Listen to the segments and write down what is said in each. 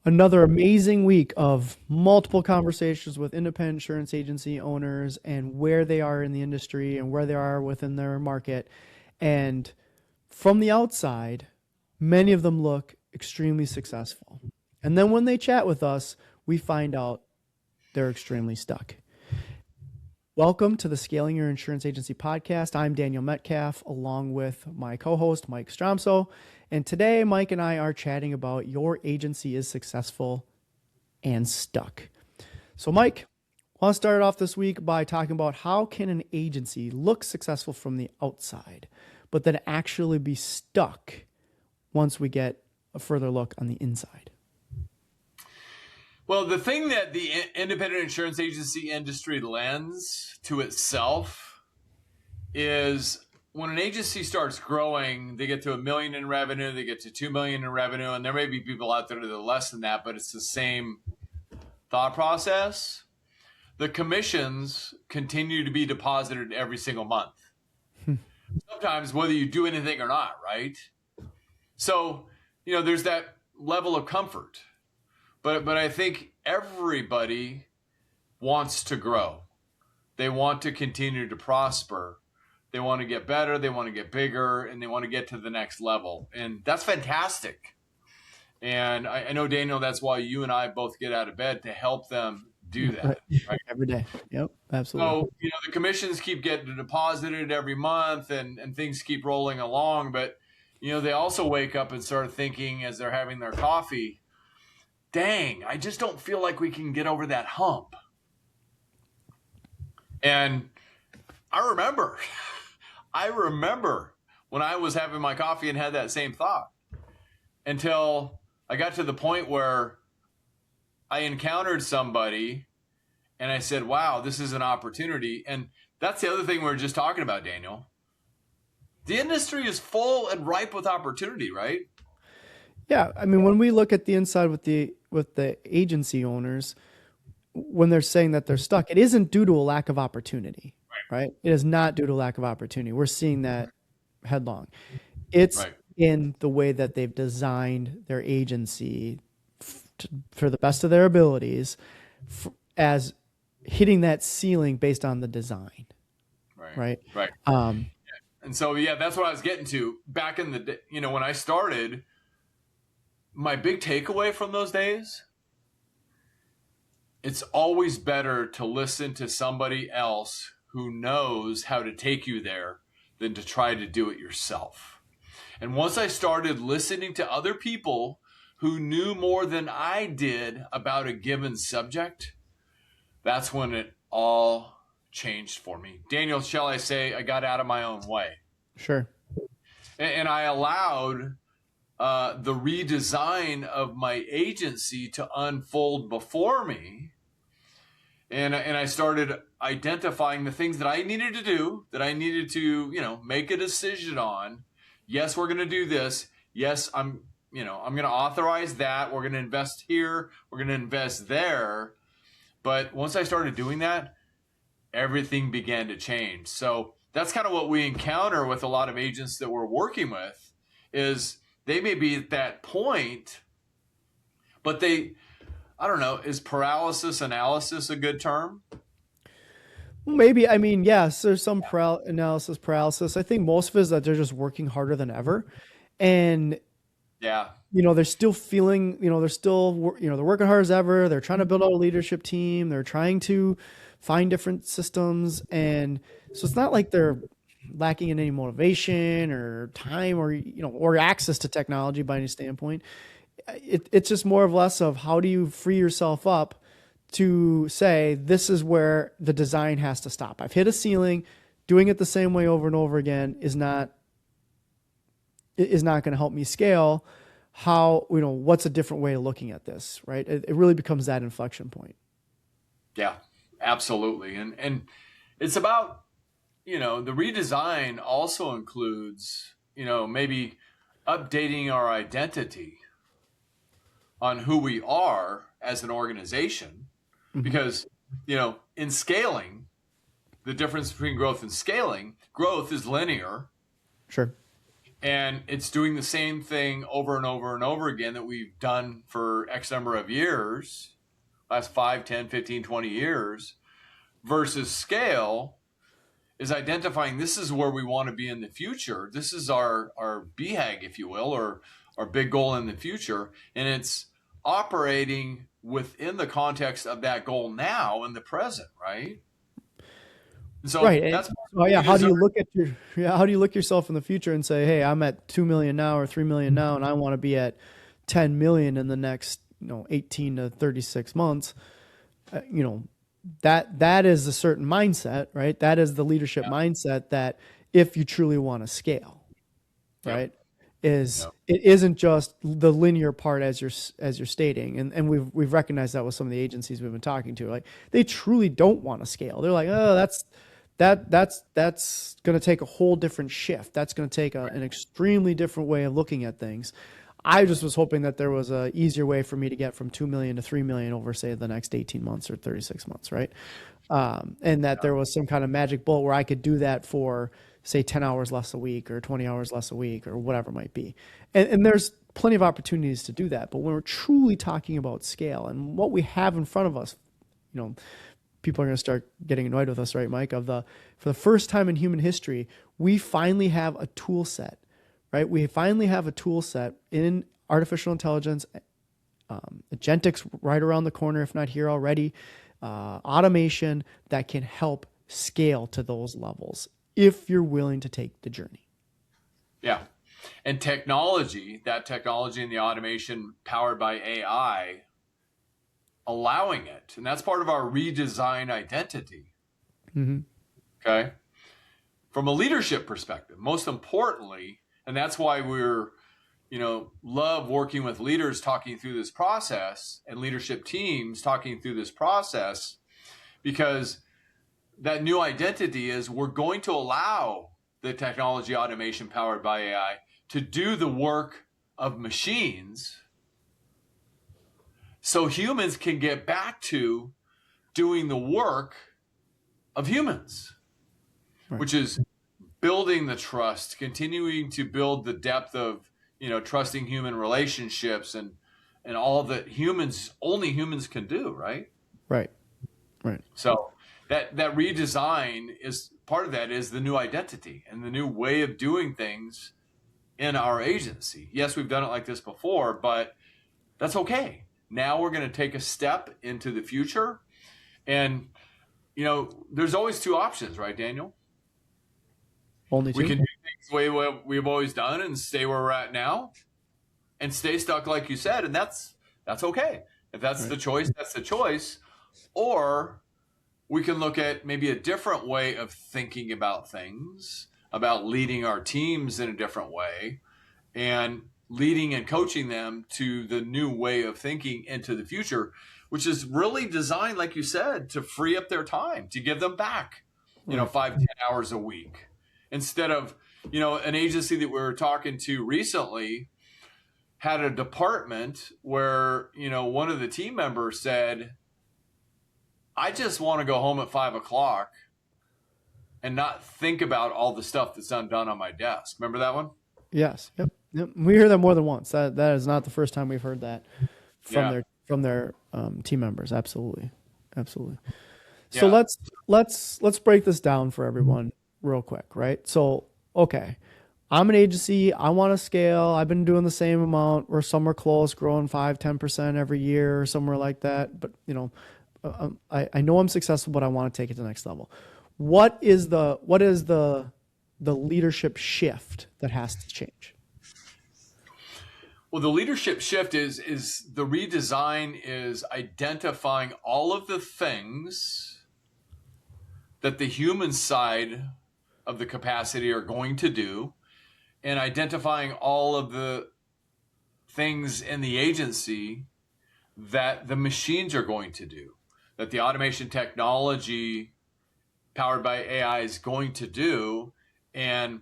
Another amazing week of multiple conversations with independent insurance agency owners and where they are in the industry and where they are within their market. And from the outside, many of them look extremely successful. And then when they chat with us, we find out they're extremely stuck. Welcome to the Scaling Your Insurance Agency podcast. I'm Daniel Metcalf, along with my co-host, Mike Stromsoe. And today, Mike and I are chatting about your agency is successful and stuck. So, Mike, I want to start off this week by talking about how can an agency look successful from the outside, but then actually be stuck once we get a further look on the inside. Well, the thing that the independent insurance agency industry lends to itself is when an agency starts growing, they get to $1 million in revenue, they get to $2 million in revenue, and there may be people out there that are less than that, but it's the same thought process. The commissions continue to be deposited every single month. Sometimes whether you do anything or not, right? So, there's that level of comfort. But I think everybody wants to grow. They want to continue to prosper. They want to get better. They want to get bigger, and they want to get to the next level. And that's fantastic. And I know, Daniel, that's why you and I both get out of bed to help them do that. Right? Every day. Yep, absolutely. So, the commissions keep getting deposited every month and things keep rolling along. But, they also wake up and start thinking as they're having their coffee, dang, I just don't feel like we can get over that hump. And I remember when I was having my coffee and had that same thought until I got to the point where I encountered somebody and I said, wow, this is an opportunity. And that's the other thing we were just talking about, Daniel. The industry is full and ripe with opportunity, right? Yeah, I mean, when we look at the inside with the agency owners, when they're saying that they're stuck, it isn't due to a lack of opportunity, right? It is not due to lack of opportunity. We're seeing that headlong. It's in the way that they've designed their agency for the best of their abilities as hitting that ceiling based on the design, right? And so, that's what I was getting to back in the day. When I started, my big takeaway from those days, it's always better to listen to somebody else who knows how to take you there than to try to do it yourself. And once I started listening to other people who knew more than I did about a given subject, that's when it all changed for me. Daniel, shall I say, I got out of my own way. Sure. And I allowed the redesign of my agency to unfold before me. And I started identifying the things that I needed to do, that I needed to, make a decision on. Yes, we're going to do this. Yes, I'm going to authorize that. We're going to invest here. We're going to invest there. But once I started doing that, everything began to change. So that's kind of what we encounter with a lot of agents that we're working with is they may be at that point, but I don't know, is paralysis analysis a good term? Well, maybe. I mean, yes, there's some analysis paralysis. I think most of it is that they're just working harder than ever. And, they're still feeling, they're working hard as ever. They're trying to build out a leadership team. They're trying to find different systems. And so it's not like they're lacking in any motivation or time or access to technology by any standpoint. It's just more or less of how do you free yourself up to say, this is where the design has to stop. I've hit a ceiling. Doing it the same way over and over again is not going to help me scale. What's a different way of looking at this, right? It really becomes that inflection point. Yeah, absolutely. And it's about, the redesign also includes, maybe updating our identity on who we are as an organization. Mm-hmm. Because, in scaling, the difference between growth and scaling, growth is linear. Sure. And it's doing the same thing over and over and over again that we've done for X number of years, last 5, 10, 15, 20 years, versus scale is identifying this is where we want to be in the future. This is our BHAG, if you will, or our big goal in the future. And it's operating within the context of that goal now in the present, right? So Right. And, that's oh yeah. How do redesign. you look at how do you look yourself in the future and say, hey, I'm at 2 million now or 3 million now, and I want to be at 10 million in the next, 18 to 36 months. You know, that is a certain mindset, right? That is the leadership Yeah. mindset that if you truly want to scale, Yep. right? Is Yep. it isn't just the linear part as you're stating, and we've recognized that with some of the agencies we've been talking to, like they truly don't want to scale. They're like, oh, that's going to take a whole different shift. That's going to take an extremely different way of looking at things. I just was hoping that there was a easier way for me to get from 2 million to 3 million over, say, the next 18 months or 36 months, right? And that there was some kind of magic bullet where I could do that for, say, 10 hours less a week or 20 hours less a week or whatever it might be. And there's plenty of opportunities to do that. But when we're truly talking about scale and what we have in front of us, you know, people are going to start getting annoyed with us, right, Mike? For the first time in human history, we finally have a tool set, right? We finally have a tool set in artificial intelligence, agentics right around the corner, if not here already, automation that can help scale to those levels if you're willing to take the journey. Yeah. And technology, that technology and the automation powered by AI, allowing it. And that's part of our redesign identity. Mm-hmm. Okay. From a leadership perspective, most importantly, and that's why we're, love working with leaders talking through this process and leadership teams talking through this process, because that new identity is we're going to allow the technology automation powered by AI to do the work of machines so humans can get back to doing the work of humans, Right. which is building the trust, continuing to build the depth of, trusting human relationships and all that only humans can do, right? Right. Right. So that redesign is part of that is the new identity and the new way of doing things in our agency. Yes, we've done it like this before, but that's okay. Now we're going to take a step into the future. And, there's always two options, right, Daniel? Only We two. can do things the way we've always done and stay where we're at now and stay stuck, like you said. And that's okay. If that's Right. the choice, that's the choice. Or we can look at maybe a different way of thinking about things, about leading our teams in a different way and leading and coaching them to the new way of thinking into the future, which is really designed, like you said, to free up their time, to give them back, Right. 5-10 hours a week. Instead of, an agency that we were talking to recently had a department where, one of the team members said, I just want to go home at 5 o'clock and not think about all the stuff that's undone on my desk. Remember that one? Yes. Yep. Yep. We hear that more than once. That is not the first time we've heard that from Yeah. their team members. Absolutely. Absolutely. So Yeah. let's break this down for everyone real quick, right? So, okay. I'm an agency. I want to scale. I've been doing the same amount. We're somewhere close, growing 5-10% every year or somewhere like that. But, I know I'm successful, but I want to take it to the next level. What is the leadership shift that has to change? Well, the leadership shift is the redesign is identifying all of the things that the human side of the capacity are going to do and identifying all of the things in the agency that the machines are going to do, that the automation technology powered by AI is going to do. And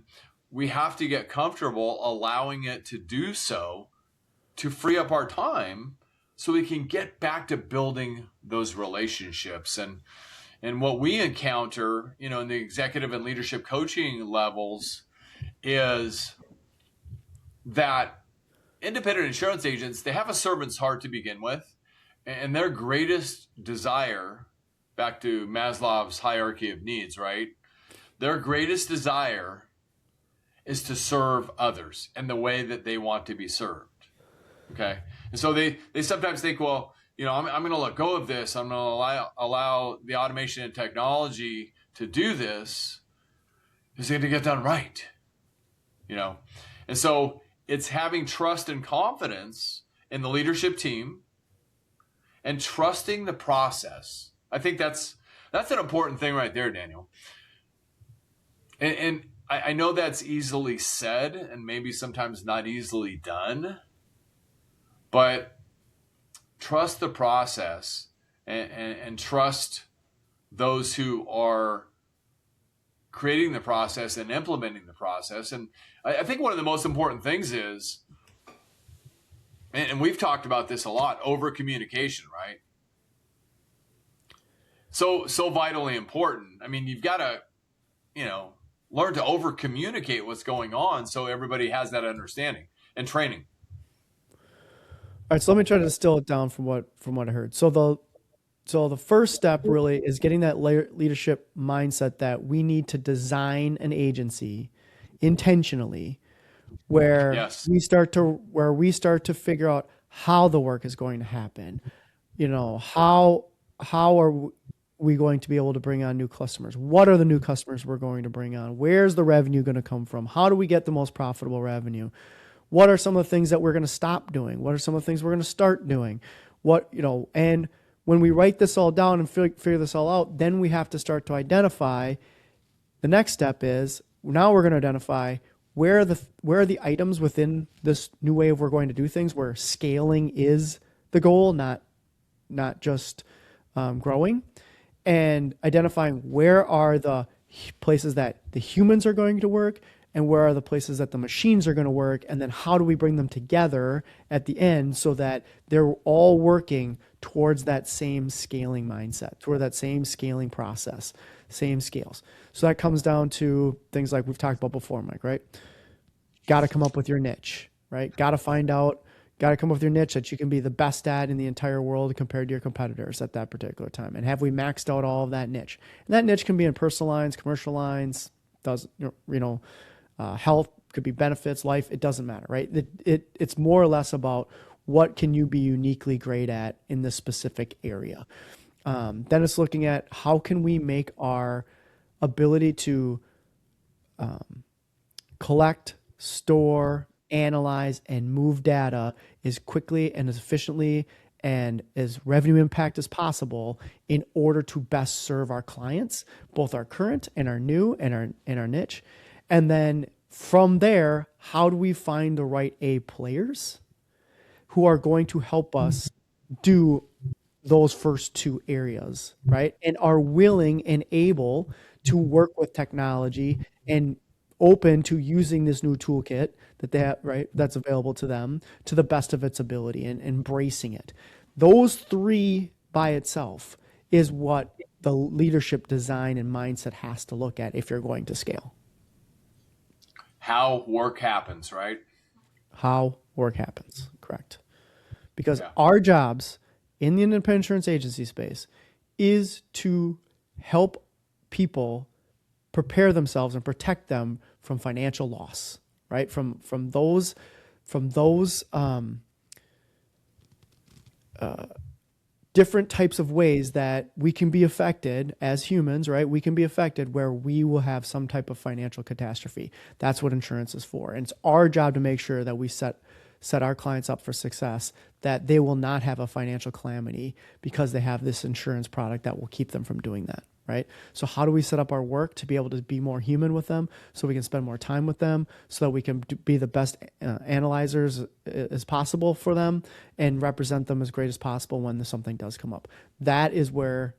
we have to get comfortable allowing it to do so to free up our time so we can get back to building those relationships. And what we encounter, in the executive and leadership coaching levels is that independent insurance agents, they have a servant's heart to begin with, and their greatest desire, back to Maslow's hierarchy of needs, right? Their greatest desire is to serve others in the way that they want to be served. Okay. And so they sometimes think, well, I'm going to let go of this. I'm going to allow the automation and technology to do this. It's going to get done right. And so it's having trust and confidence in the leadership team and trusting the process. I think that's an important thing right there, Daniel. And I know that's easily said and maybe sometimes not easily done, but trust the process and trust those who are creating the process and implementing the process. And I think one of the most important things is, and we've talked about this a lot, over communication, right? So vitally important. I mean, you've got to, learn to over communicate what's going on so everybody has that understanding and training. All right, so let me try to distill it down from what I heard. So the first step really is getting that leadership mindset that we need to design an agency intentionally where Yes. we start to figure out how the work is going to happen. How are we going to be able to bring on new customers? What are the new customers we're going to bring on? Where's the revenue going to come from? How do we get the most profitable revenue? What are some of the things that we're going to stop doing? What are some of the things we're going to start doing? And when we write this all down and figure this all out, then we have to start to identify. The next step is now we're going to identify where are the items within this new way of we're going to do things, where scaling is the goal, not just growing, and identifying where are the places that the humans are going to work and where are the places that the machines are going to work, and then how do we bring them together at the end so that they're all working towards that same scaling mindset, toward that same scaling process, same scales. So that comes down to things like we've talked about before, Mike, right? Got to come up with your niche, right? Got to come up with your niche that you can be the best at in the entire world compared to your competitors at that particular time. And have we maxed out all of that niche? And that niche can be in personal lines, commercial lines, health, could be benefits, life, it doesn't matter, right? It's more or less about what can you be uniquely great at in this specific area. Then it's looking at how can we make our ability to collect, store, analyze, and move data as quickly and as efficiently and as revenue impact as possible in order to best serve our clients, both our current and our new and our niche. And then from there, how do we find the right A players who are going to help us do those first two areas, right? And are willing and able to work with technology and open to using this new toolkit that they have, right, that's available to them to the best of its ability and embracing it. Those three by itself is what the leadership design and mindset has to look at if you're going to scale. How work happens, right? How work happens, correct. Because our jobs in the independent insurance agency space is to help people prepare themselves and protect them from financial loss, right? From those different types of ways that we can be affected as humans, right? We can be affected where we will have some type of financial catastrophe. That's what insurance is for. And it's our job to make sure that we set our clients up for success, that they will not have a financial calamity because they have this insurance product that will keep them from doing that, right? So how do we set up our work to be able to be more human with them so we can spend more time with them so that we can be the best analyzers as possible for them and represent them as great as possible when something does come up? That is what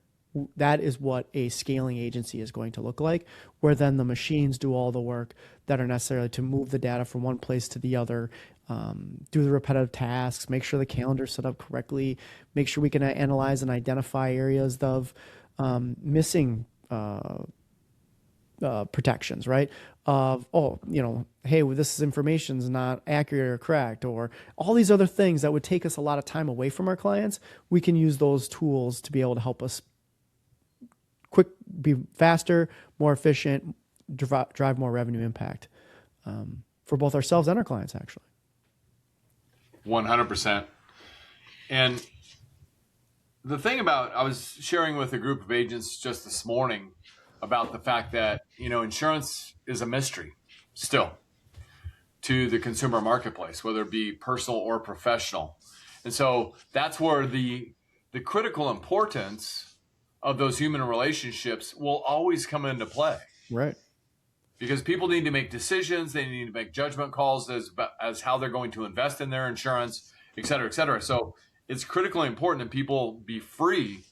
a scaling agency is going to look like, where then the machines do all the work that are necessary to move the data from one place to the other, do the repetitive tasks, make sure the calendar's set up correctly, make sure we can analyze and identify areas of missing protections, right? Of, oh, hey, well, this information is not accurate or correct, or all these other things that would take us a lot of time away from our clients. We can use those tools to be able to help us be faster, more efficient, drive more revenue impact for both ourselves and our clients, actually. 100%. And the thing about, I was sharing with a group of agents just this morning about the fact that, insurance is a mystery still to the consumer marketplace, whether it be personal or professional. And so that's where the critical importance of those human relationships will always come into play. Right. Because people need to make decisions. They need to make judgment calls as how they're going to invest in their insurance, et cetera, et cetera. So it's critically important that people be free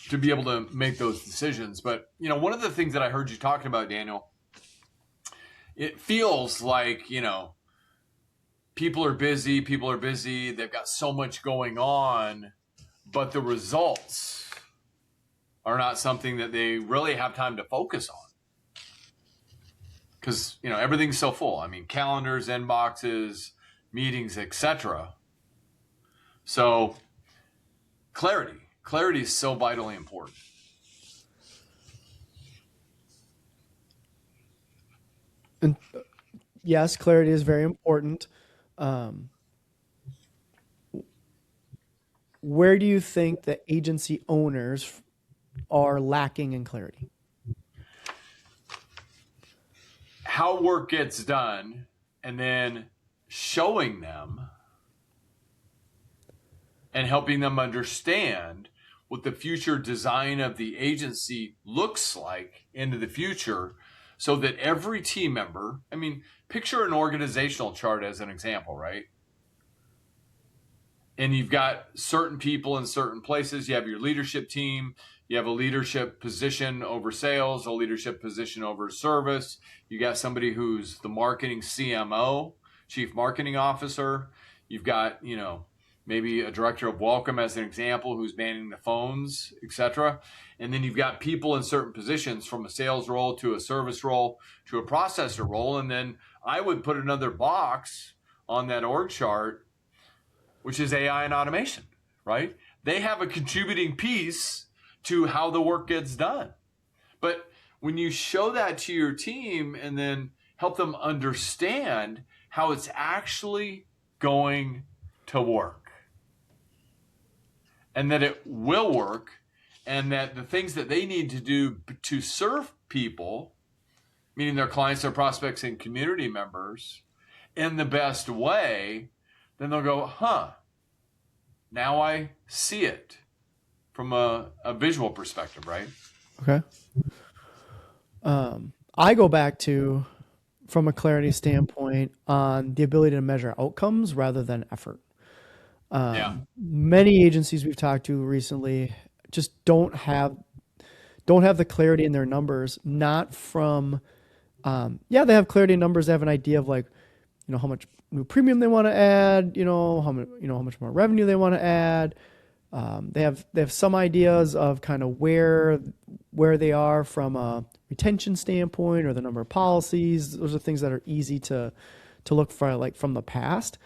to be able to make those decisions. But, one of the things that I heard you talking about, Daniel, it feels like, people are busy. They've got so much going on, but the results are not something that they really have time to focus on. Because, everything's so full. I mean, calendars, inboxes, meetings, etc. So clarity is so vitally important. And yes, clarity is very important. Where do you think that agency owners are lacking in clarity? How work gets done, and then showing them and helping them understand what the future design of the agency looks like into the future, so that every team member, picture an organizational chart as an example, right? And you've got certain people in certain places. You have your leadership team. You have a leadership position over sales, a leadership position over service. You got somebody who's the marketing CMO, chief marketing officer. You've got, maybe a director of welcome as an example, who's manning the phones, etc. And then you've got people in certain positions, from a sales role to a service role to a processor role. And then I would put another box on that org chart, which is AI and automation, right? They have a contributing piece to how the work gets done. But when you show that to your team and then help them understand how it's actually going to work, and that it will work, and that the things that they need to do to serve people, meaning their clients, their prospects, and community members, in the best way, then they'll go, now I see it from a visual perspective, right? Okay. I go back to, from a clarity standpoint, on the ability to measure outcomes rather than effort. Many agencies we've talked to recently just don't have the clarity in their numbers. Not from, they have clarity in numbers. They have an idea of, like, how much new premium they want to add, how much more revenue they want to add. They have some ideas of kind of where they are from a retention standpoint, or the number of policies. Those are things that are easy to look for, like, from the past.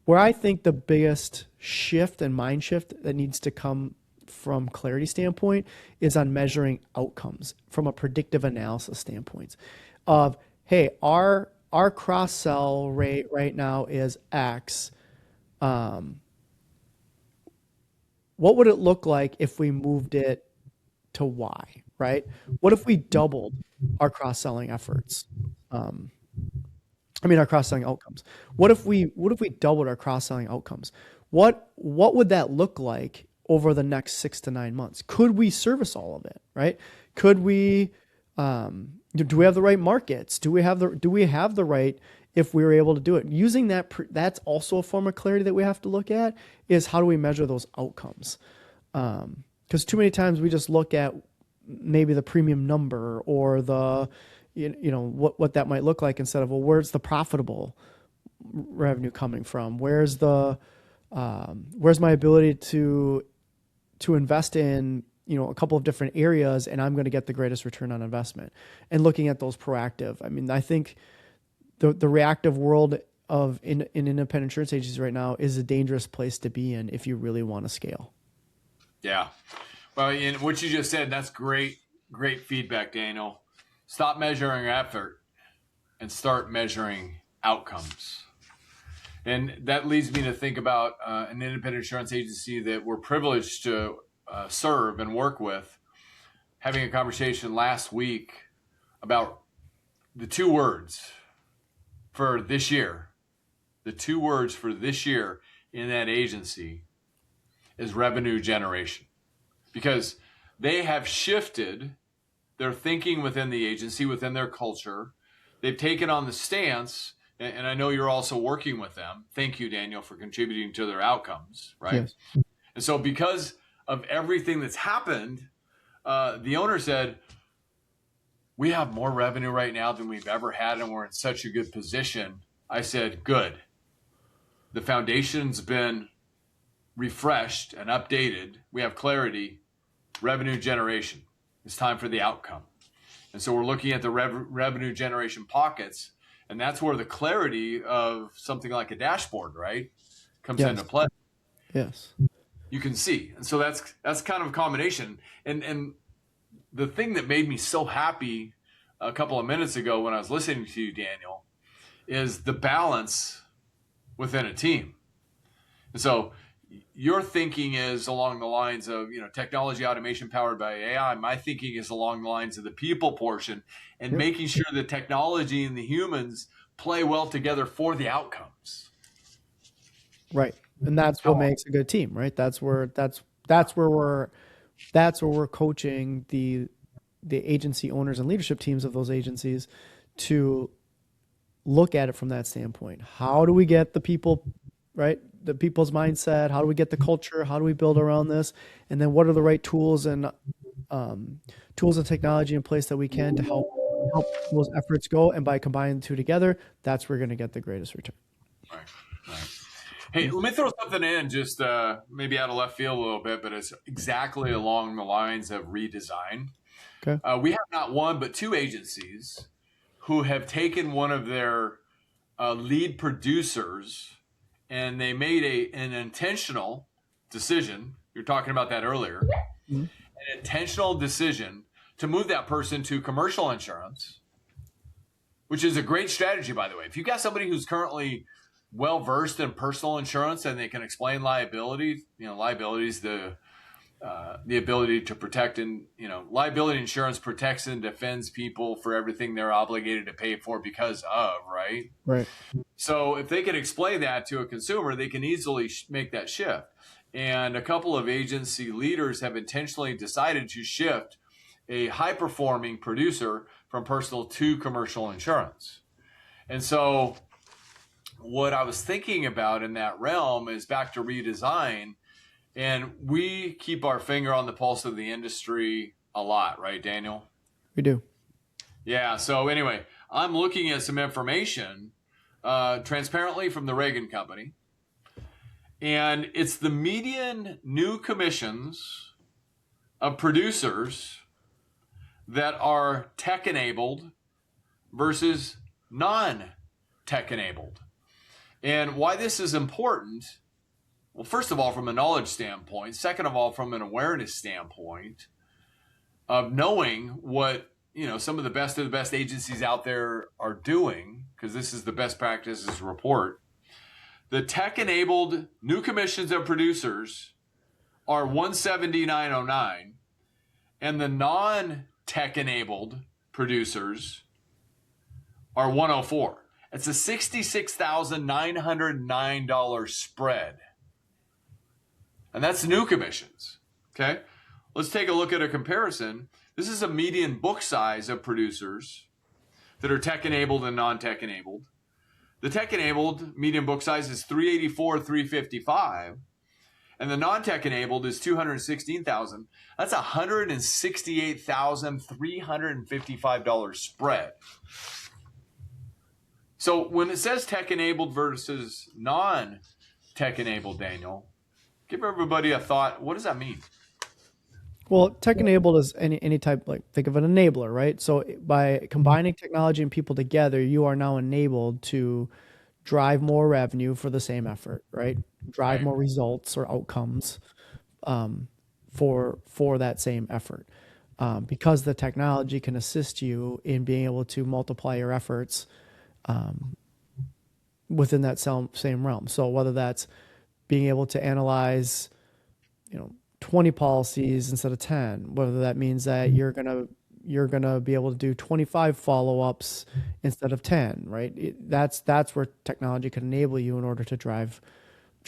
Where I think the biggest shift and mind shift that needs to come from clarity standpoint is on measuring outcomes from a predictive analysis standpoint of, hey, our cross-sell rate right now is X. What would it look like if we moved it to Y, right? What if we doubled our cross-selling efforts? Our cross-selling outcomes. What if we doubled our cross-selling outcomes? What would that look like over the next 6 to 9 months? Could we service all of it, right? Could we, do we have the right markets? Do we have the right, if we were able to do it? Using that, that's also a form of clarity that we have to look at, is how do we measure those outcomes? Because too many times we just look at maybe the premium number, or the, what that might look like, instead of, well, where's the profitable revenue coming from? Where's my ability to invest in a couple of different areas, and I'm going to get the greatest return on investment. And looking at those proactive. I mean, I think the reactive world of in independent insurance agencies right now is a dangerous place to be in if you really want to scale. Yeah. Well, in what you just said, that's great feedback, Daniel. Stop measuring effort and start measuring outcomes. And that leads me to think about an independent insurance agency that we're privileged to serve and work with, having a conversation last week about the two words for this year. The two words for this year in that agency is revenue generation, because they have shifted their thinking within the agency, within their culture. They've taken on the stance, and I know you're also working with them. Thank you, Daniel, for contributing to their outcomes, right? Yes. And so because of everything that's happened, the owner said, we have more revenue right now than we've ever had, and we're in such a good position. I said, good. The foundation's been refreshed and updated. We have clarity, revenue generation. It's time for the outcome. And so we're looking at the revenue generation pockets, and that's where the clarity of something like a dashboard, right, comes Yes. into play. Yes. You can see. And so that's kind of a combination. And the thing that made me so happy a couple of minutes ago when I was listening to you, Daniel, is the balance within a team. And so your thinking is along the lines of, technology automation powered by AI. My thinking is along the lines of the people portion and making sure the technology and the humans play well together for the outcomes. Right. And that's what makes a good team, right? That's where we're coaching the agency owners and leadership teams of those agencies to look at it from that standpoint. How do we get the people, right? The people's mindset. How do we get the culture? How do we build around this? And then what are the right tools and technology in place that we can to help those efforts go? And by combining the two together, that's where we're going to get the greatest return. Right. Hey, let me throw something in, just maybe out of left field a little bit, but it's exactly along the lines of redesign. Okay. We have not one, but two agencies who have taken one of their lead producers and they made an intentional decision. You're talking about that earlier. Mm-hmm. An intentional decision to move that person to commercial insurance, which is a great strategy, by the way. If you've got somebody who's currently well-versed in personal insurance and they can explain liability, liability is the ability to protect, and liability insurance protects and defends people for everything they're obligated to pay for because of, right? Right. So if they can explain that to a consumer, they can easily make that shift. And a couple of agency leaders have intentionally decided to shift a high-performing producer from personal to commercial insurance. And so what I was thinking about in that realm is back to redesign. And we keep our finger on the pulse of the industry a lot, right, Daniel? We do. Yeah. So anyway, I'm looking at some information transparently from the Reagan Company. And it's the median new commissions of producers that are tech-enabled versus non-tech-enabled. And why this is important, well, first of all, from a knowledge standpoint. Second of all, from an awareness standpoint of knowing what, some of the best agencies out there are doing, because this is the best practices report. The tech-enabled new commissions of producers are 179.09, and the non-tech-enabled producers are 104. It's a $66,909 spread. And that's new commissions. Okay. Let's take a look at a comparison. This is a median book size of producers that are tech-enabled and non-tech-enabled. The tech-enabled median book size is $384,355, and the non-tech-enabled is $216,000. That's $168,355 spread. So when it says tech-enabled versus non-tech-enabled, Daniel, give everybody a thought. What does that mean? Well, tech enabled is any type, like think of an enabler, right? So by combining technology and people together, you are now enabled to drive more revenue for the same effort, right? Drive Right. more results or outcomes for that same effort. Because the technology can assist you in being able to multiply your efforts within that same realm. So whether that's being able to analyze, 20 policies instead of 10, whether that means that you're gonna be able to do 25 follow-ups instead of 10, right? That's where technology can enable you in order to drive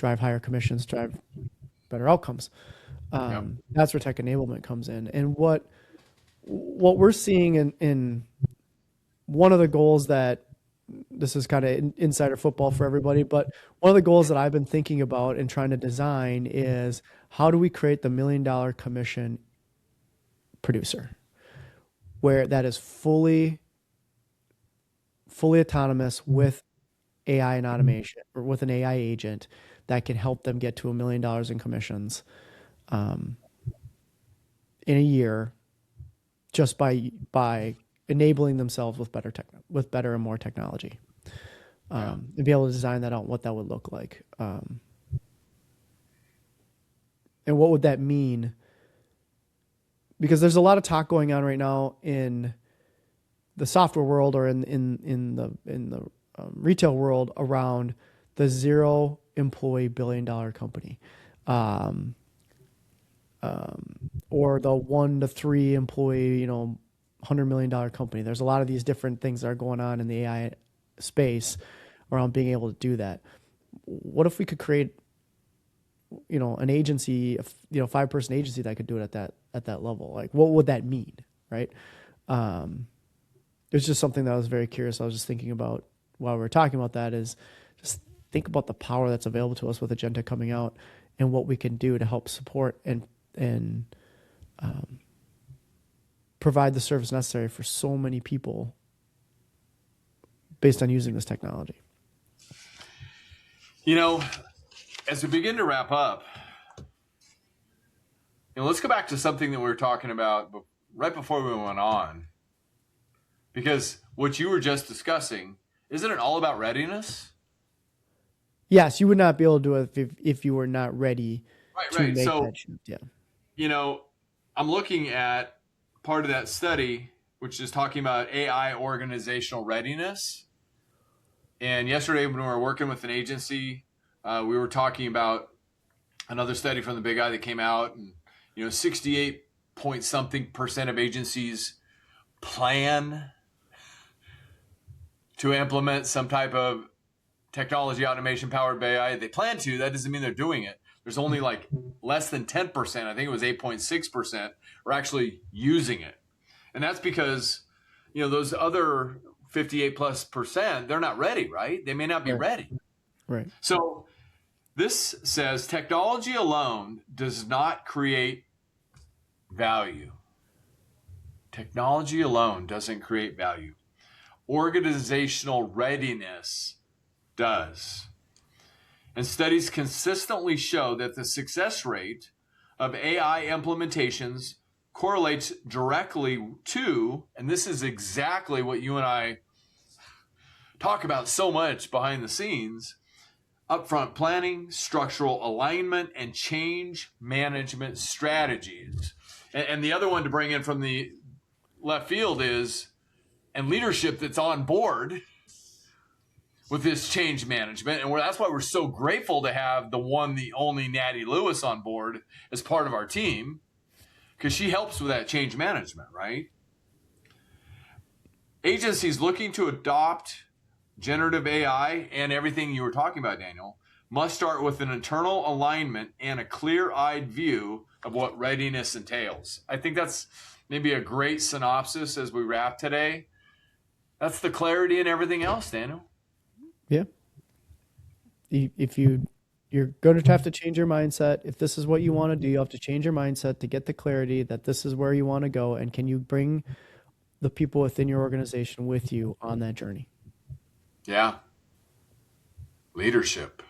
higher commissions, drive better outcomes. Yep. That's where tech enablement comes in. And what we're seeing in one of the goals that this is kind of insider football for everybody, but one of the goals that I've been thinking about and trying to design is how do we create the $1 million commission producer where that is fully autonomous with AI and automation or with an AI agent that can help them get to $1 million in commissions in a year just by enabling themselves with better and more technology, Yeah. and be able to design that out, what that would look like, and what would that mean? Because there's a lot of talk going on right now in the software world or in the retail world around the 0 employee $1 billion company, um, or the 1 to 3 employee, $100 million company. There's a lot of these different things that are going on in the AI space around being able to do that. What if we could create, an agency, 5-person agency that could do it at that level? Like, what would that mean, right? It's just something that I was very curious. I was just thinking about while we were talking about that is just think about the power that's available to us with Agenta coming out and what we can do to help support and provide the service necessary for so many people based on using this technology. As we begin to wrap up, let's go back to something that we were talking about right before we went on. Because what you were just discussing, isn't it all about readiness? Yes, you would not be able to do it if you were not ready Right, to right. make So, that shift. Yeah. I'm looking at part of that study, which is talking about AI organizational readiness. And yesterday, when we were working with an agency, we were talking about another study from the Big I that came out, and 68 point something percent of agencies plan to implement some type of technology automation powered by AI. They plan to. That doesn't mean they're doing it. There's only like less than 10%. I think it was 8.6% are actually using it, and that's because those other 58+%, they're not ready, right? They may not be Right. ready. Right. So this says technology alone does not create value. Technology alone doesn't create value. Organizational readiness does. And studies consistently show that the success rate of AI implementations correlates directly to, and this is exactly what you and I talk about so much behind the scenes, upfront planning, structural alignment, and change management strategies. And the other one to bring in from the left field is, and leadership that's on board with this change management. And that's why we're so grateful to have the one, the only Natty Lewis on board as part of our team, because she helps with that change management, right? Agencies looking to adopt generative AI and everything you were talking about, Daniel, must start with an internal alignment and a clear-eyed view of what readiness entails. I think that's maybe a great synopsis as we wrap today. That's the clarity and everything else, Daniel. Yeah. If you're going to have to change your mindset. If this is what you want to do, you have to change your mindset to get the clarity that this is where you want to go. And can you bring the people within your organization with you on that journey? Yeah. Leadership.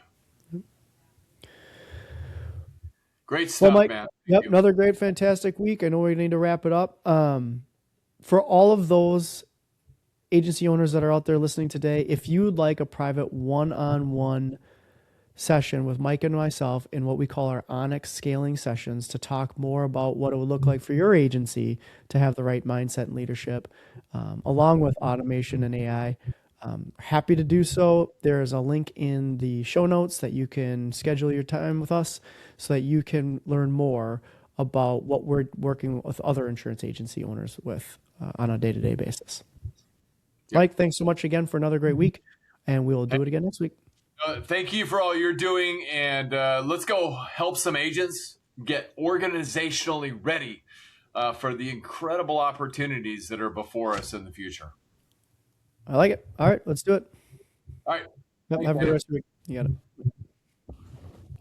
Great Well, stuff, Mike, man. Thank yep, you. another great, fantastic week. I know we need to wrap it up. For all of those agency owners that are out there listening today, if you would like a private one-on-one session with Mike and myself in what we call our Onyx scaling sessions to talk more about what it would look like for your agency to have the right mindset and leadership, along with automation and AI. Happy to do so. There is a link in the show notes that you can schedule your time with us so that you can learn more about what we're working with other insurance agency owners with on a day-to-day basis. Yep. Mike, thanks so much again for another great week, and we will do it again next week. Thank you for all you're doing, and let's go help some agents get organizationally ready for the incredible opportunities that are before us in the future. I like it. All right, let's do it. All right. Yep, Thanks, have a good man. rest of your week. You got it.